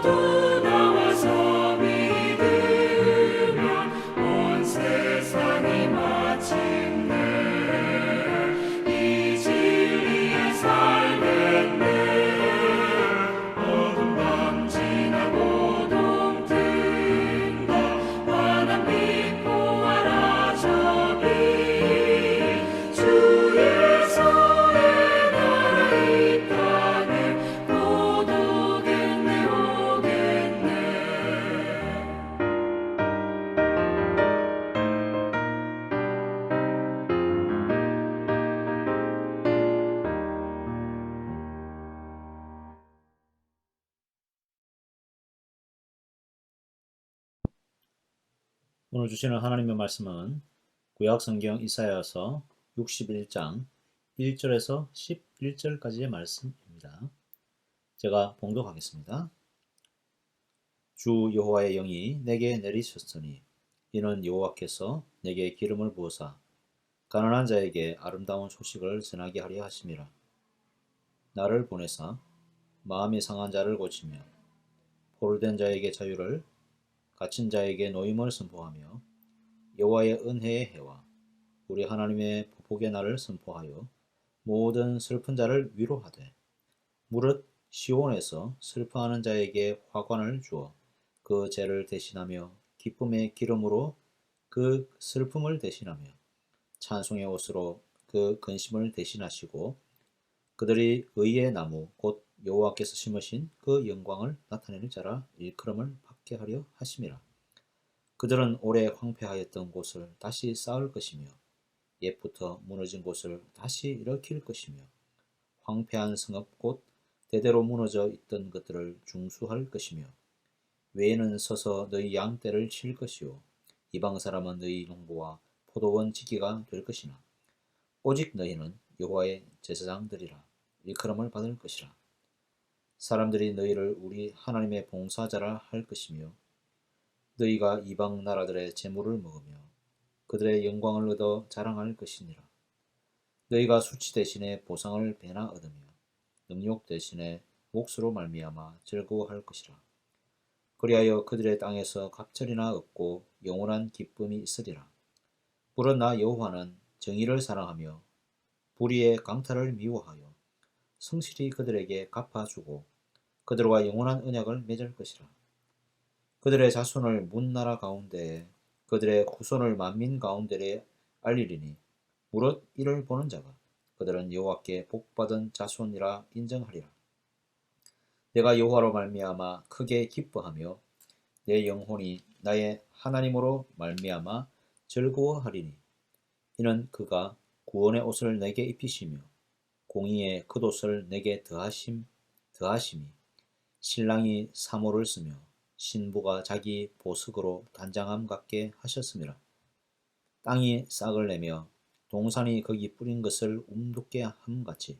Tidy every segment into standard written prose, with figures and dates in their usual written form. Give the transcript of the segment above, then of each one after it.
모두 나와서 믿으면 온 세상이 마침내 이 진리에 살겠네. 어둠 밤 지나고 동튼다 환한 빛 보아라 저기 주의 손에 나라 이 땅에 곧 오겠네 오겠네. 오늘 주시는 하나님의 말씀은 구약 성경 이사야서 61장 1절에서 11절까지의 말씀입니다. 제가 봉독하겠습니다. 주 여호와의 영이 내게 내리셨으니 이는 여호와께서 내게 기름을 부으사 가난한 자에게 아름다운 소식을 전하게 하려 하심이라. 나를 보내사 마음이 상한 자를 고치며 포로된 자에게 자유를, 갇힌 자에게 노임을 선포하며 여호와의 은혜의 해와 우리 하나님의 복의 날을 선포하여 모든 슬픈 자를 위로하되 무릇 시온에서 슬퍼하는 자에게 화관을 주어 그 죄를 대신하며 기쁨의 기름으로 그 슬픔을 대신하며 찬송의 옷으로 그 근심을 대신하시고 그들이 의의 나무 곧 여호와께서 심으신 그 영광을 나타내는 자라 일컬음을 받게 하려 하심이라. 그들은 오래 황폐하였던 곳을 다시 쌓을 것이며 옛부터 무너진 곳을 다시 일으킬 것이며 황폐한 성읍 곧 대대로 무너져 있던 것들을 중수할 것이며 외에는 서서 너희 양떼를 칠 것이요 이방 사람은 너희 농부와 포도원 지기가 될 것이나 오직 너희는 여호와의 제사장들이라 일컬음을 받을 것이라. 사람들이 너희를 우리 하나님의 봉사자라 할 것이며 너희가 이방 나라들의 재물을 먹으며 그들의 영광을 얻어 자랑할 것이니라. 너희가 수치 대신에 보상을 배나 얻으며 능욕 대신에 몫으로 말미암아 즐거워할 것이라. 그리하여 그들의 땅에서 갑절이나 얻고 영원한 기쁨이 있으리라. 물은 나 여호와는 정의를 사랑하며 불의의 강탈을 미워하여 성실히 그들에게 갚아주고 그들과 영원한 언약을 맺을 것이라. 그들의 자손을 문나라 가운데에 그들의 후손을 만민 가운데에 알리리니 무릇 이를 보는 자가 그들은 여호와께 복받은 자손이라 인정하리라. 내가 여호와로 말미암아 크게 기뻐하며 내 영혼이 나의 하나님으로 말미암아 즐거워하리니 이는 그가 구원의 옷을 내게 입히시며 공의의 겉옷을 내게 더하심이 신랑이 사모를 쓰며 신부가 자기 보석으로 단장함 같게 하셨음이라. 땅이 싹을 내며 동산이 거기 뿌린 것을 움돋게 함같이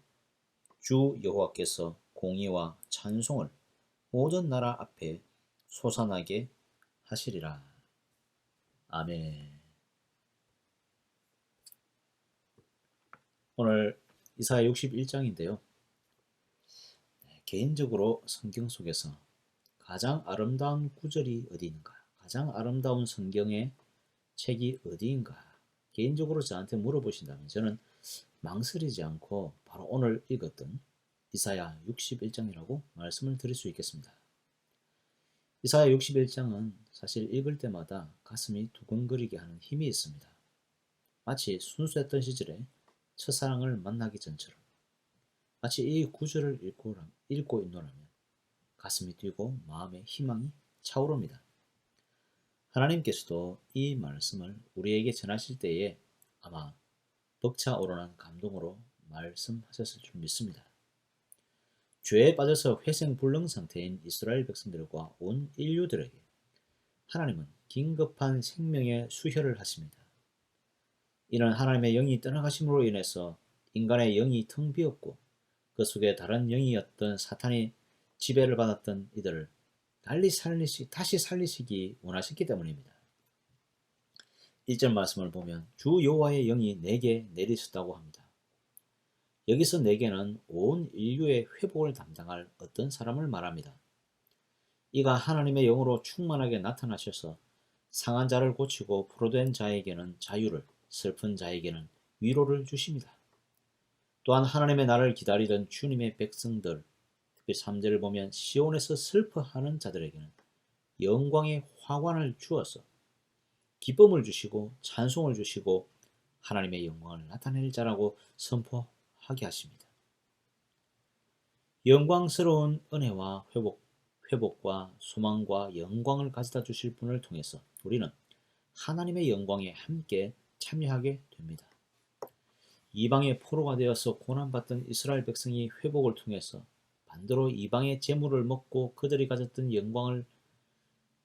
주 여호와께서 공의와 찬송을 모든 나라 앞에 솟아나게 하시리라. 아멘. 오늘 이사야 61장인데요. 개인적으로 성경 속에서 가장 아름다운 구절이 어디인가? 가장 아름다운 성경의 책이 어디인가? 개인적으로 저한테 물어보신다면 저는 망설이지 않고 바로 오늘 읽었던 이사야 61장이라고 말씀을 드릴 수 있겠습니다. 이사야 61장은 사실 읽을 때마다 가슴이 두근거리게 하는 힘이 있습니다. 마치 순수했던 시절에 첫사랑을 만나기 전처럼 마치 이 구절을 읽고 있노라면 가슴이 뛰고 마음에 희망이 차오릅니다. 하나님께서도 이 말씀을 우리에게 전하실 때에 아마 벅차오르는 감동으로 말씀하셨을 줄 믿습니다. 죄에 빠져서 회생불능 상태인 이스라엘 백성들과 온 인류들에게 하나님은 긴급한 생명의 수혈을 하십니다. 이는 하나님의 영이 떠나가심으로 인해서 인간의 영이 텅 비었고 그 속에 다른 영이었던 사탄이 지배를 받았던 이들을 다시 살리시기 원하셨기 때문입니다. 1절 말씀을 보면 주 여호와의 영이 내게 내리셨다고 합니다. 여기서 내게는 온 인류의 회복을 담당할 어떤 사람을 말합니다. 이가 하나님의 영으로 충만하게 나타나셔서 상한 자를 고치고 포로된 자에게는 자유를, 슬픈 자에게는 위로를 주십니다. 또한 하나님의 날을 기다리던 주님의 백성들, 특히 3절을 보면 시온에서 슬퍼하는 자들에게는 영광의 화관을 주어서 기쁨을 주시고 찬송을 주시고 하나님의 영광을 나타낼 자라고 선포하게 하십니다. 영광스러운 은혜와 회복과 소망과 영광을 가져다 주실 분을 통해서 우리는 하나님의 영광에 함께 참여하게 됩니다. 이방의 포로가 되어서 고난받던 이스라엘 백성이 회복을 통해서 반대로 이방의 재물을 먹고 그들이 가졌던 영광을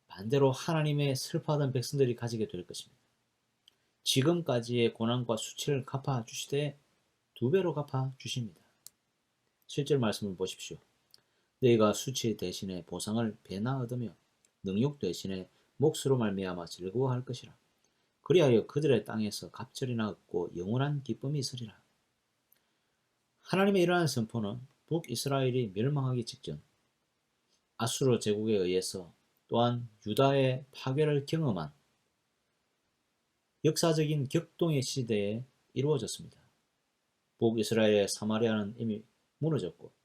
반대로 하나님의 슬퍼하던 백성들이 가지게 될 것입니다. 지금까지의 고난과 수치를 갚아주시되 2배로 갚아주십니다. 7절 말씀을 보십시오. 너희가 수치 대신에 보상을 배나 얻으며 능욕 대신에 몫으로 말미암아 즐거워할 것이라. 그리하여 그들의 땅에서 갑절이나 얻고 영원한 기쁨이 있으리라. 하나님의 이러한 선포는 북이스라엘이 멸망하기 직전 아수르 제국에 의해서 또한 유다의 파괴를 경험한 역사적인 격동의 시대에 이루어졌습니다. 북이스라엘의 사마리아는 이미 무너졌고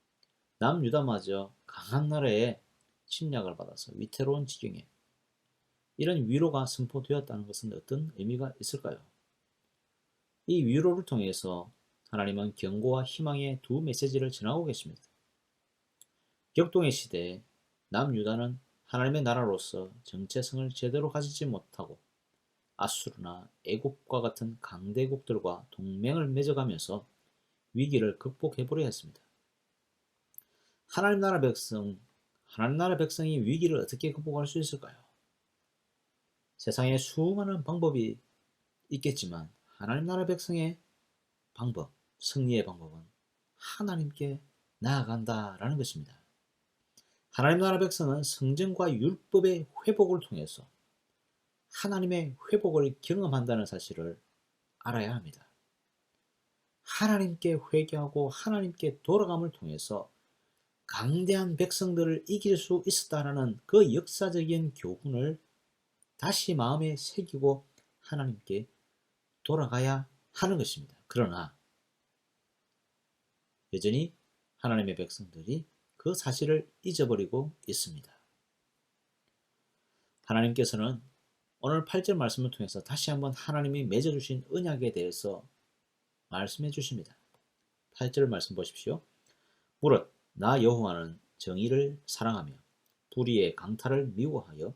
남유다마저 강한 나라의 침략을 받아서 위태로운 지경에 이런 위로가 선포되었다는 것은 어떤 의미가 있을까요? 이 위로를 통해서 하나님은 경고와 희망의 2 메시지를 전하고 계십니다. 격동의 시대에 남유다는 하나님의 나라로서 정체성을 제대로 가지지 못하고 아수르나 애국과 같은 강대국들과 동맹을 맺어가면서 위기를 극복해보려 했습니다. 하나님 나라 백성이 위기를 어떻게 극복할 수 있을까요? 세상에 수많은 방법이 있겠지만 하나님 나라 백성의 방법, 승리의 방법은 하나님께 나아간다라는 것입니다. 하나님 나라 백성은 성전과 율법의 회복을 통해서 하나님의 회복을 경험한다는 사실을 알아야 합니다. 하나님께 회개하고 하나님께 돌아감을 통해서 강대한 백성들을 이길 수 있었다라는 그 역사적인 교훈을 다시 마음에 새기고 하나님께 돌아가야 하는 것입니다. 그러나 여전히 하나님의 백성들이 그 사실을 잊어버리고 있습니다. 하나님께서는 오늘 8절 말씀을 통해서 다시 한번 하나님이 맺어주신 언약에 대해서 말씀해 주십니다. 8절 말씀 보십시오. 무릇 나 여호와는 정의를 사랑하며 불의의 강탈을 미워하여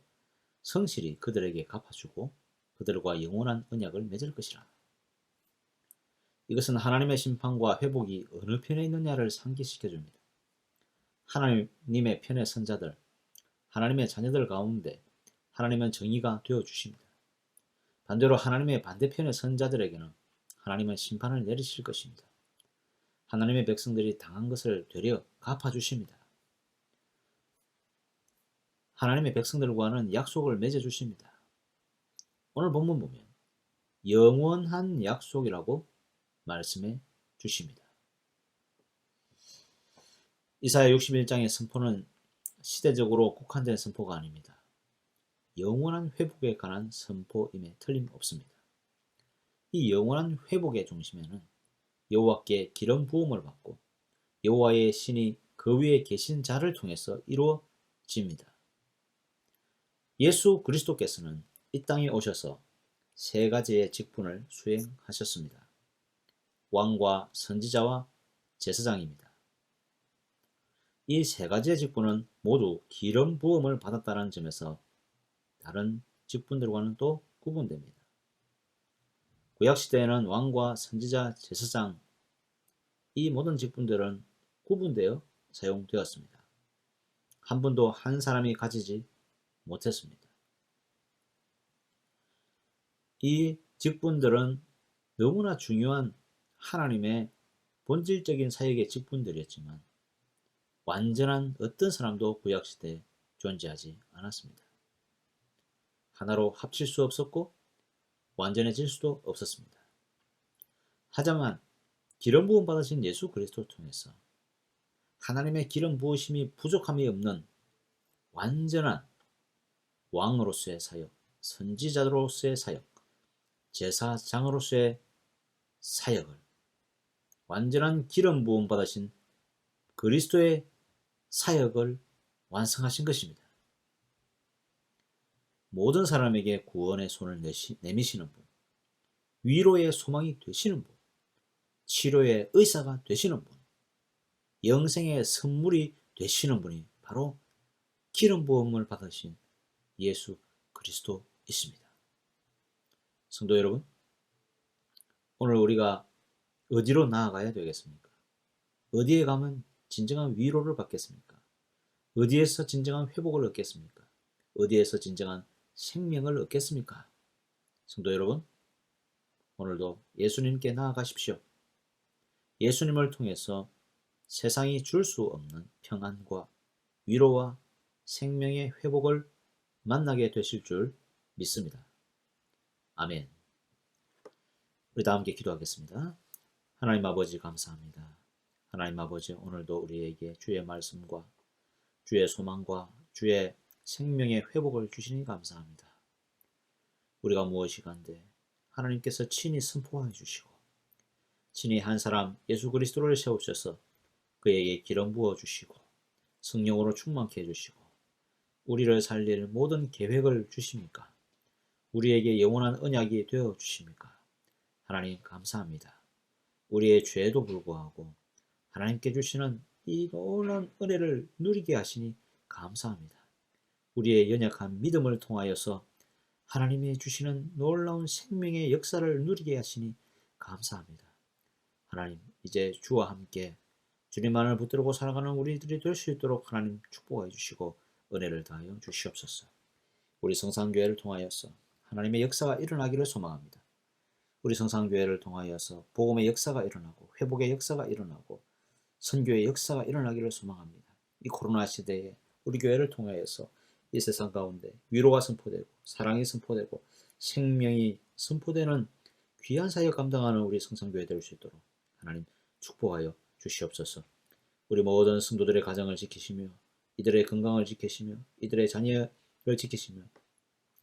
성실히 그들에게 갚아주고 그들과 영원한 언약을 맺을 것이라. 이것은 하나님의 심판과 회복이 어느 편에 있느냐를 상기시켜 줍니다. 하나님의 편의 선자들, 하나님의 자녀들 가운데 하나님은 정의가 되어 주십니다. 반대로 하나님의 반대편의 선자들에게는 하나님은 심판을 내리실 것입니다. 하나님의 백성들이 당한 것을 되려 갚아주십니다. 하나님의 백성들과는 약속을 맺어주십니다. 오늘 본문 보면 영원한 약속이라고 말씀해 주십니다. 이사야 61장의 선포는 시대적으로 국한된 선포가 아닙니다. 영원한 회복에 관한 선포임에 틀림없습니다. 이 영원한 회복의 중심에는 여호와께 기름 부음을 받고 여호와의 신이 그 위에 계신 자를 통해서 이루어집니다. 예수 그리스도께서는 이 땅에 오셔서 3가지의 직분을 수행하셨습니다. 왕과 선지자와 제사장입니다. 이 3가지의 직분은 모두 기름 부음을 받았다는 점에서 다른 직분들과는 또 구분됩니다. 구약시대에는 왕과 선지자, 제사장 이 모든 직분들은 구분되어 사용되었습니다. 한 번도 한 사람이 가지지 못했습니다. 이 직분들은 너무나 중요한 하나님의 본질적인 사역의 직분들이었지만 완전한 어떤 사람도 구약시대에 존재하지 않았습니다. 하나로 합칠 수 없었고 완전해질 수도 없었습니다. 하지만 기름 부음 받으신 예수 그리스도를 통해서 하나님의 기름 부으심이 부족함이 없는 완전한 왕으로서의 사역, 선지자로서의 사역, 제사장으로서의 사역을 완전한 기름 부음 받으신 그리스도의 사역을 완성하신 것입니다. 모든 사람에게 구원의 손을 내미시는 분, 위로의 소망이 되시는 분, 치료의 의사가 되시는 분, 영생의 선물이 되시는 분이 바로 기름 부음을 받으신 예수 그리스도이십니다. 성도 여러분, 오늘 우리가 어디로 나아가야 되겠습니까? 어디에 가면 진정한 위로를 받겠습니까? 어디에서 진정한 회복을 얻겠습니까? 어디에서 진정한 생명을 얻겠습니까? 성도 여러분, 오늘도 예수님께 나아가십시오. 예수님을 통해서 세상이 줄 수 없는 평안과 위로와 생명의 회복을 만나게 되실 줄 믿습니다. 아멘. 우리 다 함께 기도하겠습니다. 하나님 아버지 감사합니다. 하나님 아버지, 오늘도 우리에게 주의 말씀과 주의 소망과 주의 생명의 회복을 주시니 감사합니다. 우리가 무엇이간데 하나님께서 친히 선포해 주시고 친히 한 사람 예수 그리스도를 세우셔서 그에게 기름 부어 주시고 성령으로 충만케 해주시고 우리를 살릴 모든 계획을 주십니까? 우리에게 영원한 언약이 되어 주십니까? 하나님 감사합니다. 우리의 죄에도 불구하고 하나님께 주시는 이 놀라운 은혜를 누리게 하시니 감사합니다. 우리의 연약한 믿음을 통하여서 하나님이 주시는 놀라운 생명의 역사를 누리게 하시니 감사합니다. 하나님, 이제 주와 함께 주님만을 붙들고 살아가는 우리들이 될 수 있도록 하나님 축복해 주시고 은혜를 다하여 주시옵소서. 우리 성산교회를 통하여서 하나님의 역사가 일어나기를 소망합니다. 우리 성산교회를 통하여서 복음의 역사가 일어나고 회복의 역사가 일어나고 선교의 역사가 일어나기를 소망합니다. 이 코로나 시대에 우리 교회를 통하여서 이 세상 가운데 위로가 선포되고 사랑이 선포되고 생명이 선포되는 귀한 사역 감당하는 우리 성산교회 될 수 있도록 하나님 축복하여 주시옵소서. 우리 모든 성도들의 가정을 지키시며 이들의 건강을 지키시며 이들의 자녀를 지키시며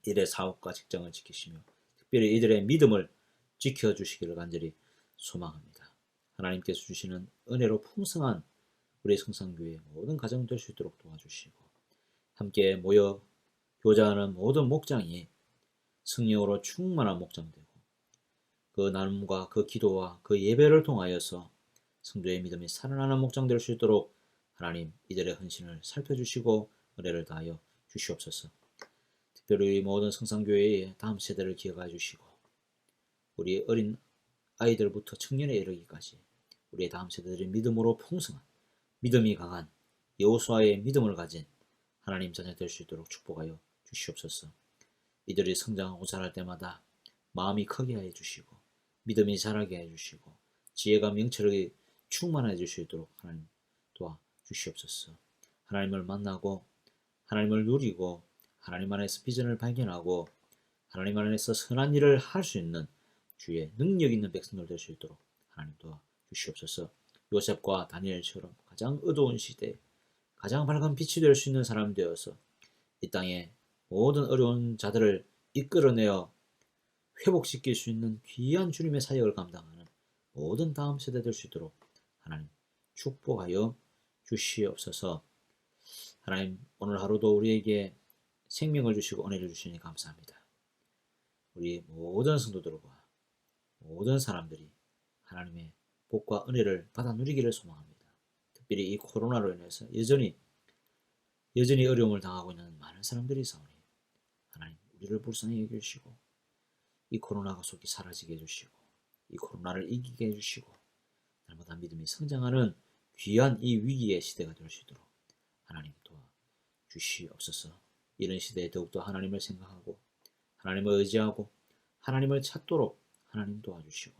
이들의 사업과 직장을 지키시며 특별히 이들의 믿음을 지켜주시기를 간절히 소망합니다. 하나님께서 주시는 은혜로 풍성한 우리 성산교회 모든 가정 될 수 있도록 도와주시고 함께 모여 교제하는 모든 목장이 성령으로 충만한 목장 되고 그 나눔과 그 기도와 그 예배를 통하여서 성도의 믿음이 살아나는 목장 될 수 있도록 하나님 이들의 헌신을 살펴주시고 은혜를 다하여 주시옵소서. 특별히 모든 성산교회의 다음 세대를 기억해 주시고 우리 어린 아이들부터 청년에 이르기까지 우리의 다음 세대들이 믿음으로 풍성한 믿음이 강한 여호수아의 믿음을 가진 하나님 자녀 될 수 있도록 축복하여 주시옵소서. 이들이 성장하고 자랄 때마다 마음이 크게 해 주시고 믿음이 자라게 해 주시고 지혜가 명철하게 충만해 줄 수 있도록 하나님 도와 주시옵소서. 하나님을 만나고 하나님을 누리고 하나님 안에서 비전을 발견하고 하나님 안에서 선한 일을 할 수 있는 주의 능력 있는 백성들 될 수 있도록 하나님 도와 주시옵소서. 요셉과 다니엘처럼 가장 어두운 시대에 가장 밝은 빛이 될 수 있는 사람 되어서 이 땅에 모든 어려운 자들을 이끌어내어 회복시킬 수 있는 귀한 주님의 사역을 감당하는 모든 다음 세대 될 수 있도록 하나님 축복하여 주시옵소서. 하나님, 오늘 하루도 우리에게 생명을 주시고 은혜를 주시니 감사합니다. 우리 모든 성도들과 모든 사람들이 하나님의 복과 은혜를 받아 누리기를 소망합니다. 특별히 이 코로나로 인해서 여전히 어려움을 당하고 있는 많은 사람들이 있사오니 하나님 우리를 불쌍히 여겨주시고 이 코로나가 속히 사라지게 해주시고 이 코로나를 이기게 해주시고 날마다 믿음이 성장하는 귀한 이 위기의 시대가 될 수 있도록 하나님 도와주시옵소서. 이런 시대에 더욱더 하나님을 생각하고 하나님을 의지하고 하나님을 찾도록 하나님 도와주시고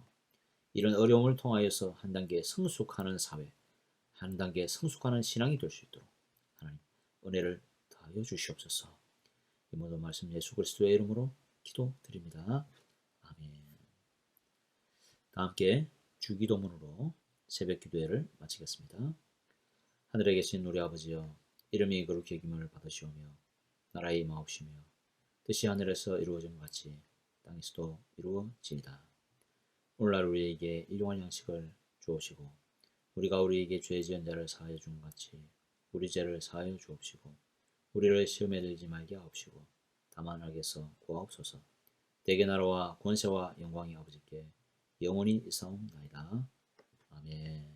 이런 어려움을 통하여서 한 단계 성숙하는 사회, 한 단계 성숙하는 신앙이 될 수 있도록 하나님 은혜를 더하여 주시옵소서. 이 모든 말씀 예수 그리스도의 이름으로 기도드립니다. 아멘. 다 함께 주기도문으로 새벽 기도회를 마치겠습니다. 하늘에 계신 우리 아버지여, 이름이 거룩히 여김을 받으시오며 나라의 임하옵시며 뜻이 하늘에서 이루어진 것 같이 땅에서도 이루어지이다. 오늘날 우리에게 일용할 양식을 주옵시고 우리가 우리에게 죄 지은 자를 사하여 준 같이 우리 죄를 사하여 주옵시고 우리를 시험에 들지 말게 하옵시고 다만 악에서 구하옵소서. 대개 나라와 권세와 영광이 아버지께 영원히 있사옵나이다. 아멘.